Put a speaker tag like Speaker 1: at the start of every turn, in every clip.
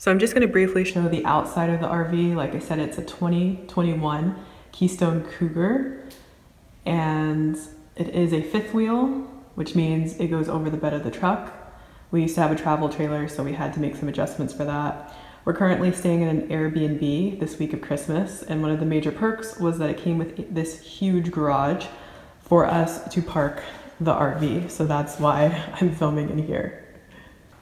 Speaker 1: So I'm just going to briefly show the outside of the RV. Like I said, it's a 2021 Keystone Cougar, and it is a fifth wheel, which means it goes over the bed of the truck. We used to have a travel trailer, so we had to make some adjustments for that. We're currently staying in an Airbnb this week of Christmas, and one of the major perks was that it came with this huge garage for us to park the RV. So that's why I'm filming in here.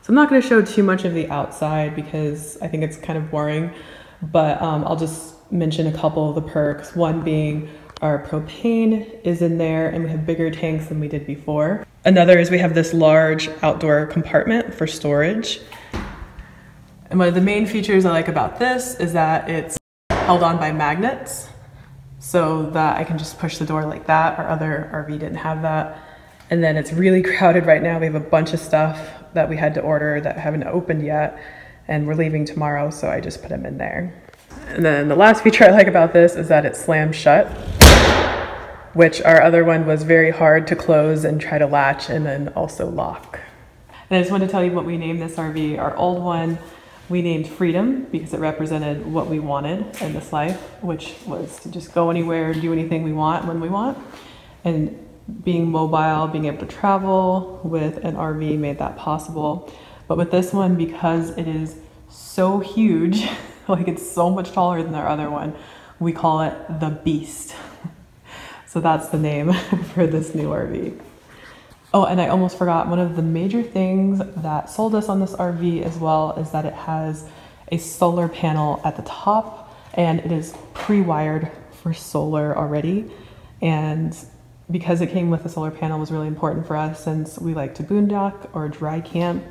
Speaker 1: So I'm not going to show too much of the outside because I think it's kind of boring, but I'll just mention a couple of the perks. One being our propane is in there and we have bigger tanks than we did before. Another is we have this large outdoor compartment for storage. And one of the main features I like about this is that it's held on by magnets so that I can just push the door like that. Our other RV didn't have that. And then it's really crowded right now. We have a bunch of stuff that we had to order that haven't opened yet, and we're leaving tomorrow, so I just put them in there. And then the last feature I like about this is that it slams shut, which our other one was very hard to close and try to latch and then also lock. And I just wanted to tell you what we named this RV. Our old one we named Freedom because it represented what we wanted in this life, which was to just go anywhere, do anything we want when we want. And being mobile, being able to travel with an RV made that possible. But with this one, because it is so huge, like it's so much taller than our other one, we call it the Beast. So that's the name for this new RV. Oh, and I almost forgot, one of the major things that sold us on this RV as well is that it has a solar panel at the top, and it is pre-wired for solar already. And because it came with a solar panel was really important for us since we like to boondock or dry camp,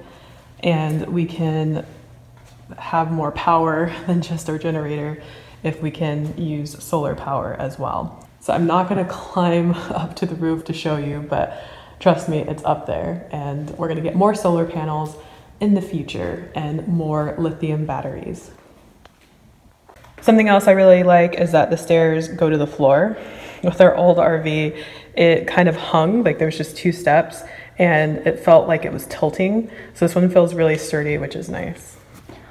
Speaker 1: and we can have more power than just our generator if we can use solar power as well. So I'm not going to climb up to the roof to show you, but trust me, it's up there, and we're going to get more solar panels in the future and more lithium batteries. Something else I really like is that the stairs go to the floor. With our old RV, it kind of hung, like there was just two steps, and it felt like it was tilting. So this one feels really sturdy, which is nice.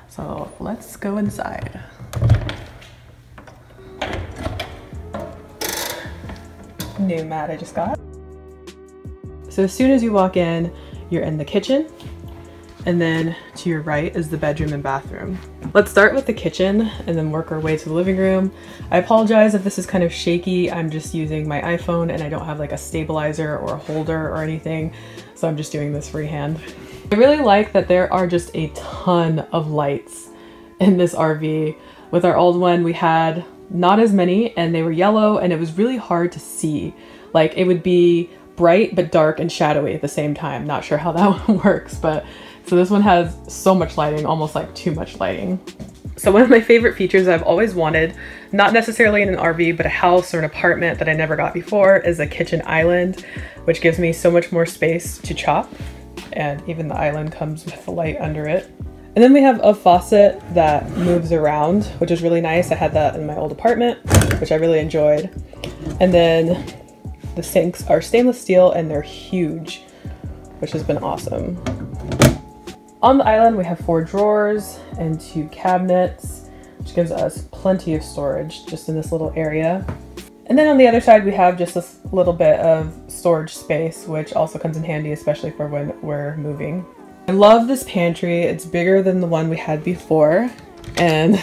Speaker 1: So let's go inside. New mat I just got. So as soon as you walk in, you're in the kitchen, and then to your right is the bedroom and bathroom. Let's start with the kitchen and then work our way to the living room. I apologize if this is kind of shaky. I'm just using my iPhone and I don't have like a stabilizer or a holder or anything, so I'm just doing this freehand. I really like that there are just a ton of lights in this RV. With our old one, we had not as many, and they were yellow, and it was really hard to see. Like it would be bright but dark and shadowy at the same time. Not sure how that one works, but so this one has so much lighting, almost like too much lighting. So one of my favorite features I've always wanted, not necessarily in an RV, but a house or an apartment that I never got before, is a kitchen island, which gives me so much more space to chop. And even the island comes with the light under it. And then we have a faucet that moves around, which is really nice. I had that in my old apartment, which I really enjoyed. And then the sinks are stainless steel and they're huge, which has been awesome. On the island, we have 4 drawers and 2 cabinets, which gives us plenty of storage just in this little area. And then on the other side, we have just this little bit of storage space, which also comes in handy, especially for when we're moving. I love this pantry. It's bigger than the one we had before, and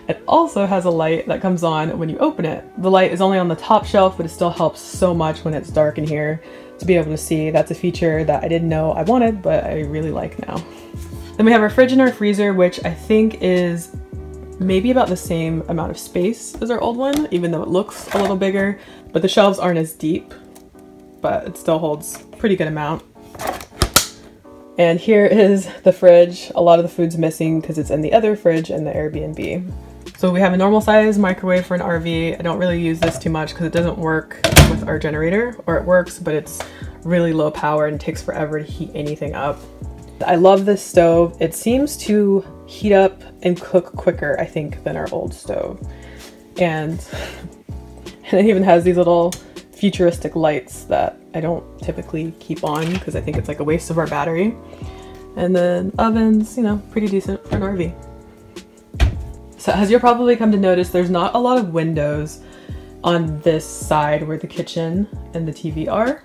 Speaker 1: it also has a light that comes on when you open it. The light is only on the top shelf, but it still helps so much when it's dark in here to be able to see. That's a feature that I didn't know I wanted, but I really like now. Then we have our fridge and our freezer, which I think is maybe about the same amount of space as our old one, even though it looks a little bigger, but the shelves aren't as deep, but it still holds a pretty good amount. And here is the fridge. A lot of the food's missing because it's in the other fridge in the Airbnb. So we have a normal size microwave for an RV. I don't really use this too much because it doesn't work with our generator, or it works, but it's really low power and takes forever to heat anything up. I love this stove. It seems to heat up and cook quicker, I think, than our old stove. And it even has these little futuristic lights that I don't typically keep on because I think it's like a waste of our battery. And then ovens, you know, pretty decent for an RV. So as you'll probably come to notice, there's not a lot of windows on this side where the kitchen and the TV are.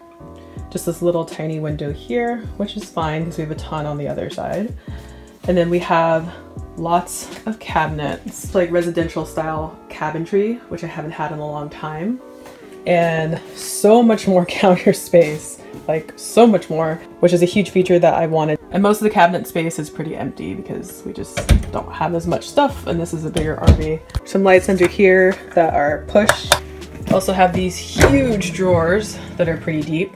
Speaker 1: Just this little tiny window here, which is fine because we have a ton on the other side. And then we have lots of cabinets, like residential style cabinetry, which I haven't had in a long time. And so much more counter space, like so much more, which is a huge feature that I wanted. And most of the cabinet space is pretty empty because we just don't have as much stuff, and this is a bigger RV. Some lights under here that are push. Also have these huge drawers that are pretty deep.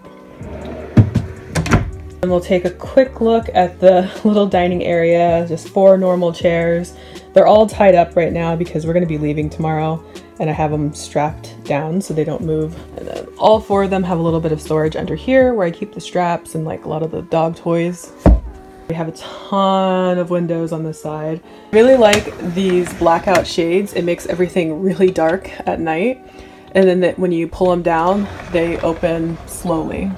Speaker 1: And we'll take a quick look at the little dining area, just 4 normal chairs. They're all tied up right now because we're gonna be leaving tomorrow, and I have them strapped down so they don't move. And then all 4 of them have a little bit of storage under here where I keep the straps and like a lot of the dog toys. We have a ton of windows on this side. I really like these blackout shades. It makes everything really dark at night. And then when you pull them down, they open slowly.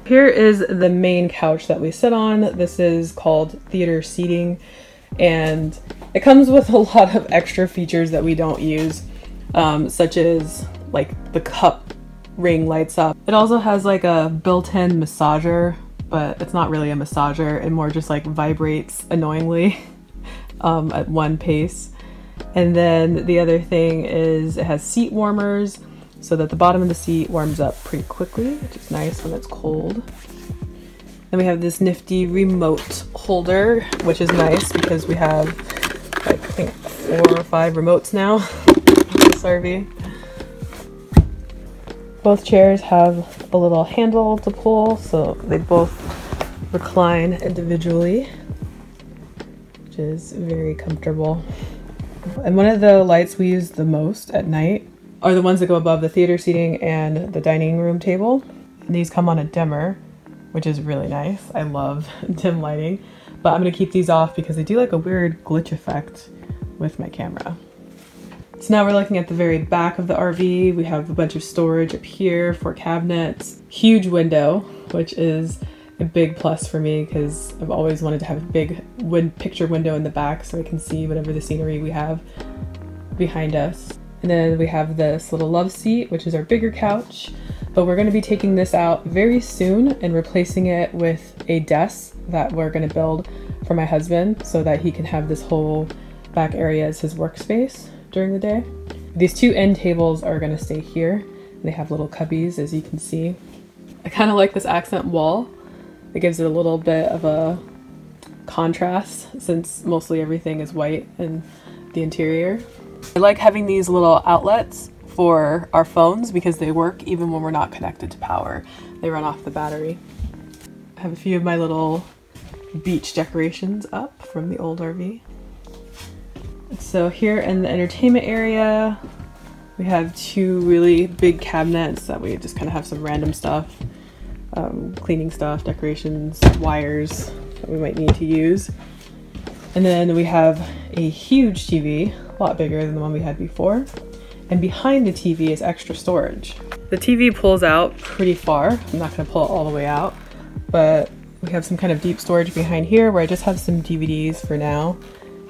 Speaker 1: Here is the main couch that we sit on. This is called theater seating, and it comes with a lot of extra features that we don't use, such as like the cup ring lights up. It also has like a built-in massager, but it's not really a massager. It more just like vibrates annoyingly at one pace. And then the other thing is it has seat warmers, so that the bottom of the seat warms up pretty quickly, which is nice when it's cold. Then we have this nifty remote holder, which is nice because we have like, I think 4 or 5 remotes now in this RV. Both chairs have a little handle to pull, so they both recline individually, which is very comfortable. And one of the lights we use the most at night are the ones that go above the theater seating and the dining room table. And these come on a dimmer, which is really nice. I love dim lighting, but I'm gonna keep these off because they do like a weird glitch effect with my camera. So now we're looking at the very back of the RV. We have a bunch of storage up here for cabinets, huge window, which is a big plus for me because I've always wanted to have a big picture window in the back so I can see whatever the scenery we have behind us. And then we have this little love seat, which is our bigger couch, but we're gonna be taking this out very soon and replacing it with a desk that we're gonna build for my husband so that he can have this whole back area as his workspace during the day. These 2 end tables are gonna stay here. They have little cubbies, as you can see. I kind of like this accent wall. It gives it a little bit of a contrast since mostly everything is white in the interior. I like having these little outlets for our phones because they work even when we're not connected to power. They run off the battery. I have a few of my little beach decorations up from the old RV. So here in the entertainment area, we have 2 really big cabinets that we just kind of have some random stuff, cleaning stuff, decorations, wires that we might need to use. And then we have a huge TV, a lot bigger than the one we had before. And behind the TV is extra storage. The TV pulls out pretty far. I'm not gonna pull it all the way out, but we have some kind of deep storage behind here where I just have some DVDs for now.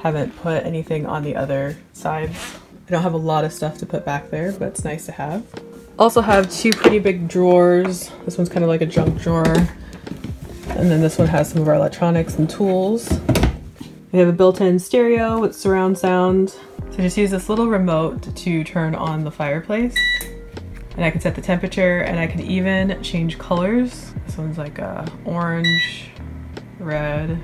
Speaker 1: Haven't put anything on the other sides. I don't have a lot of stuff to put back there, but it's nice to have. Also have 2 pretty big drawers. This one's kind of like a junk drawer. And then this one has some of our electronics and tools. We have a built-in stereo with surround sound. So just use this little remote to turn on the fireplace. And I can set the temperature and I can even change colors. This one's like orange, red,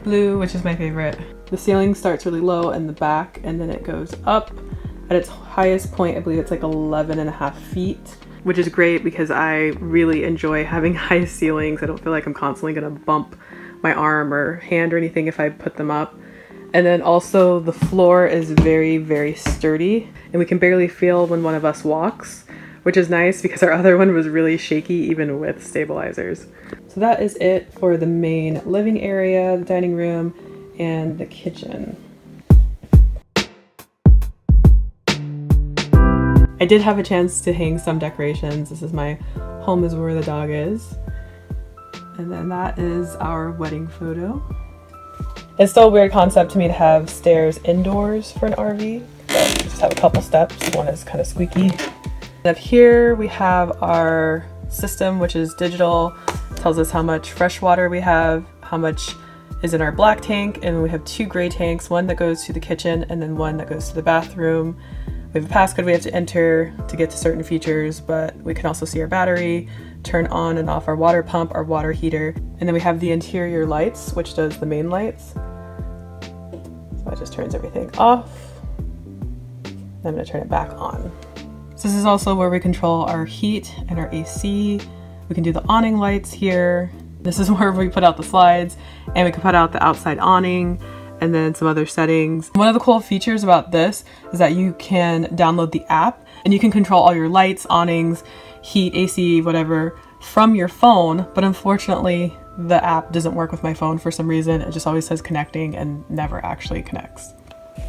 Speaker 1: blue, which is my favorite. The ceiling starts really low in the back and then it goes up. At its highest point, I believe it's like 11.5 feet. which is great because I really enjoy having high ceilings. I don't feel like I'm constantly gonna bump my arm or hand or anything if I put them up. And then also the floor is very, very sturdy, and we can barely feel when one of us walks, which is nice because our other one was really shaky even with stabilizers. So that is it for the main living area, the dining room, and the kitchen. I did have a chance to hang some decorations. This is my home is where the dog is. And then that is our wedding photo. It's still a weird concept to me to have stairs indoors for an RV, but we just have a couple steps. One is kind of squeaky. And up here we have our system, which is digital. It tells us how much fresh water we have, how much is in our black tank, and we have 2 gray tanks, one that goes to the kitchen and then one that goes to the bathroom. We have a passcode we have to enter to get to certain features, but we can also see our battery, turn on and off our water pump, our water heater, and then we have the interior lights, which does the main lights. So that just turns everything off. I'm gonna turn it back on. So this is also where we control our heat and our AC. We can do the awning lights here. This is where we put out the slides, and we can put out the outside awning, and then some other settings. One of the cool features about this is that you can download the app and you can control all your lights, awnings, heat, AC, whatever from your phone, but unfortunately the app doesn't work with my phone for some reason. It just always says connecting and never actually connects.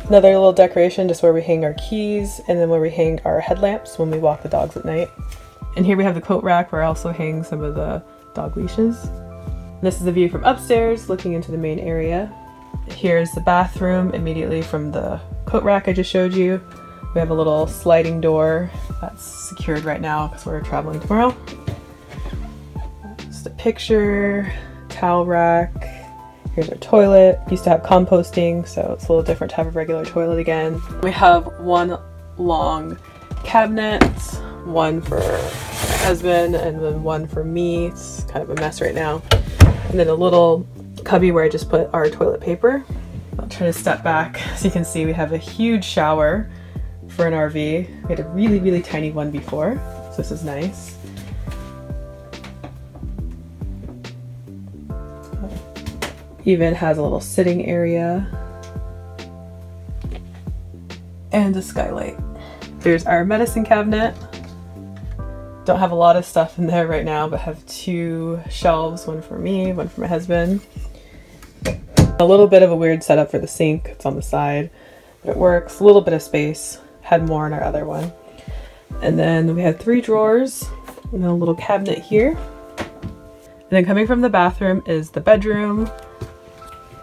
Speaker 1: Another little decoration just where we hang our keys, and then where we hang our headlamps when we walk the dogs at night. And here we have the coat rack where I also hang some of the dog leashes. This is the view from upstairs looking into the main area. Here's the bathroom immediately from the coat rack I just showed you. We have a little sliding door that's secured right now because we're traveling tomorrow. Just a picture, towel rack. Here's our toilet. Used to have composting, so it's a little different type of regular toilet again. We have one long cabinet, one for my husband and then one for me. It's kind of a mess right now. And then a little cubby where I just put our toilet paper. I'll try to step back so you can see we have a huge shower for an RV. We had a really, really tiny one before, so this is nice. Even has a little sitting area and a skylight. There's our medicine cabinet. Don't have a lot of stuff in there right now, but have 2 shelves, one for me, one for my husband. A little bit of a weird setup for the sink. It's on the side, but it works. A little bit of space. Had more in our other one. And then we have 3 drawers and then a little cabinet here. And then coming from the bathroom is the bedroom.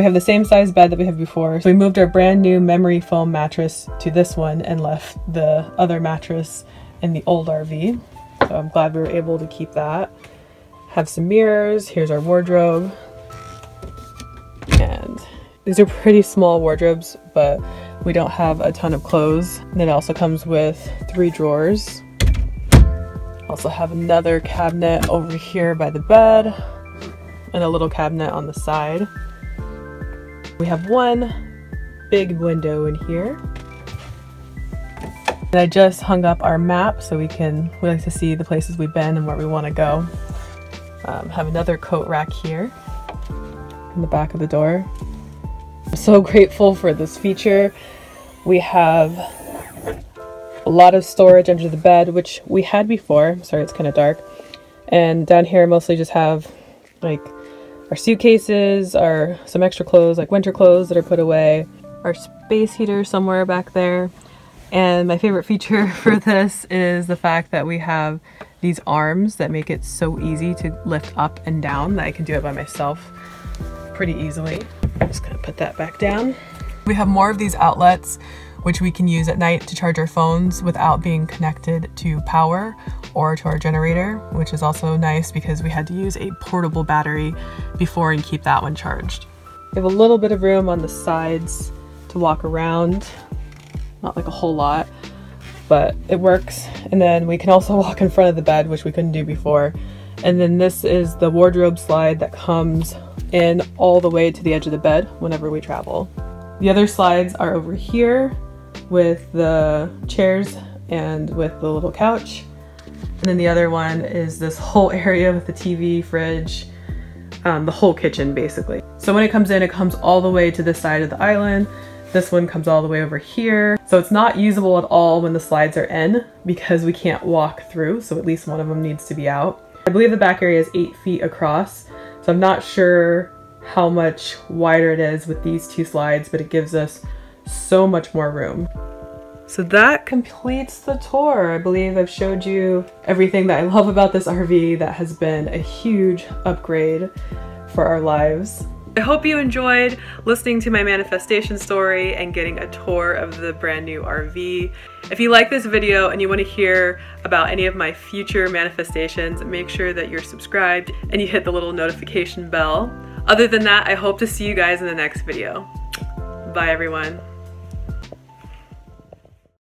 Speaker 1: We have the same size bed that we have before. So we moved our brand new memory foam mattress to this one and left the other mattress in the old RV. So I'm glad we were able to keep that. Have some mirrors. Here's our wardrobe. And these are pretty small wardrobes, but we don't have a ton of clothes. And it also comes with 3 drawers. Also have another cabinet over here by the bed and a little cabinet on the side. We have one big window in here. And I just hung up our map so we like to see the places we've been and where we want to go. Have another coat rack here in the back of the door. I'm so grateful for this feature. We have a lot of storage under the bed, which we had before. Sorry, it's kind of dark. And down here I mostly just have like our suitcases, some extra clothes, like winter clothes that are put away, our space heater somewhere back there. And my favorite feature for this is the fact that we have these arms that make it so easy to lift up and down that I can do it by myself pretty easily. I'm just gonna put that back down. We have more of these outlets which we can use at night to charge our phones without being connected to power or to our generator, which is also nice because we had to use a portable battery before and keep that one charged. We have a little bit of room on the sides to walk around, not like a whole lot, but it works. And then we can also walk in front of the bed, which we couldn't do before. And then this is the wardrobe slide that comes in all the way to the edge of the bed whenever we travel. The other slides are over here with the chairs and with the little couch. And then the other one is this whole area with the TV, fridge, the whole kitchen basically. So when it comes in, it comes all the way to this side of the island. This one comes all the way over here. So it's not usable at all when the slides are in because we can't walk through. So at least one of them needs to be out. I believe the back area is 8 feet across. So I'm not sure how much wider it is with these two slides, but it gives us so much more room. So that completes the tour. I believe I've showed you everything that I love about this RV that has been a huge upgrade for our lives. I hope you enjoyed listening to my manifestation story and getting a tour of the brand new RV. If you like this video and you want to hear about any of my future manifestations, make sure that you're subscribed and you hit the little notification bell. Other than that, I hope to see you guys in the next video. Bye everyone.